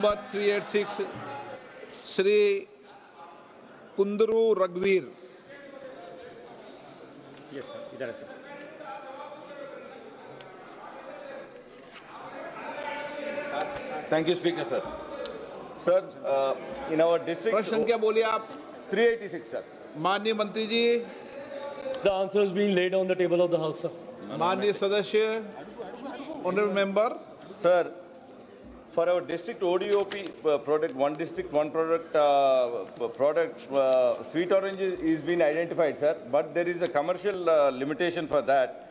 Number 386 Shri कुंदरू रघुवीर। Yes sir, इधर है sir. Thank you, Speaker, sir. Sir, in our district, प्रश्न संख्या बोलिए आप। 386, sir. माननीय मंत्री जी। The answer is being laid on the table of the House, sir. माननीय सदस्य, honorable member. Sir, for our district ODOP product, one district, one product, sweet orange is being identified, sir. But there is a commercial limitation for that.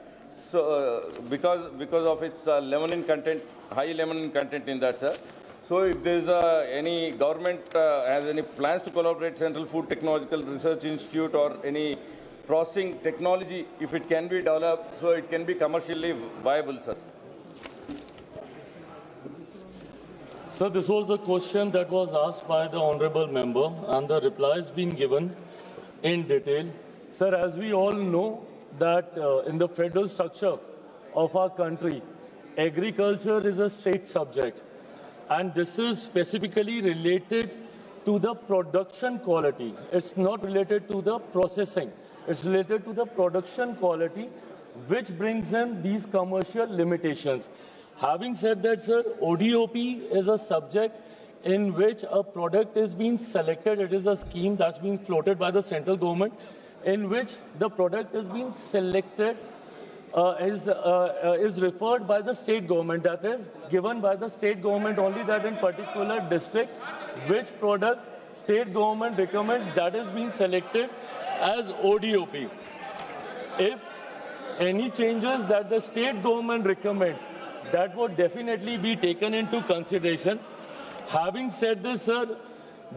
So, because of its lemon content, high lemon content in that, sir. So, if there is any government has any plans to collaborate Central Food Technological Research Institute or any processing technology, if it can be developed, so it can be commercially viable, sir. Sir, this was the question that was asked by the honorable member, and the reply has been given in detail. Sir, as we all know that in the federal structure of our country, agriculture is a state subject, and this is specifically related to the production quality. It's not related to the processing. It's related to the production quality, which brings in these commercial limitations. Having said that, sir, ODOP is a subject in which a product is being selected. It is a scheme that's being floated by the central government, in which the product is being selected is referred by the state government. That is given by the state government only, that in particular district, which product state government recommends, that is being selected as ODOP. If any changes that the state government recommends, that would definitely be taken into consideration. Having said this, sir,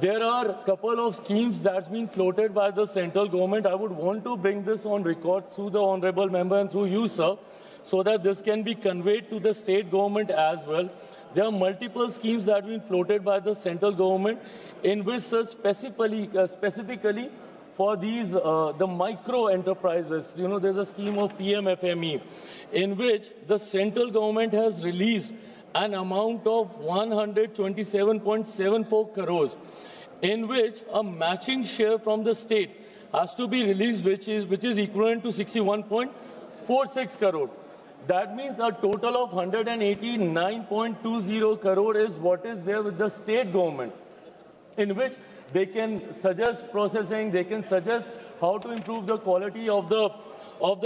there are a couple of schemes that's been floated by the central government. I would want to bring this on record through the honorable member and through you, sir, so that this can be conveyed to the state government as well. There are multiple schemes that have been floated by the central government, in which, sir, specifically for these the micro enterprises. You know, there's a scheme of PMFME, in which the central government has released an amount of 127.74 crores, in which a matching share from the state has to be released, which is equivalent to 61.46 crore. That means a total of 189.20 crore is what is there with the state government, in which they can suggest processing, they can suggest how to improve the quality of the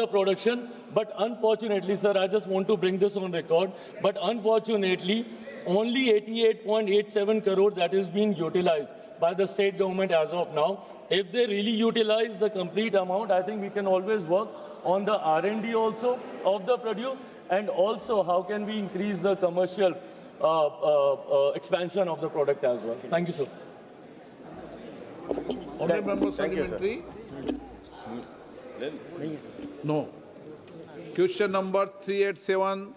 production. But unfortunately, sir, I just want to bring this on record, but unfortunately, only 88.87 crore that is being utilized by the state government as of now. If they really utilize the complete amount, I think we can always work on the R&D also of the produce, and also how can we increase the commercial expansion of the product as well. Thank you, sir. Honorable member supplementary. No. Question number 387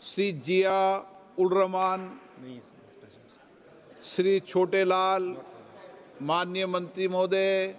Shri जिया उल रहमान, श्री छोटे लाल। माननीय मंत्री महोदय,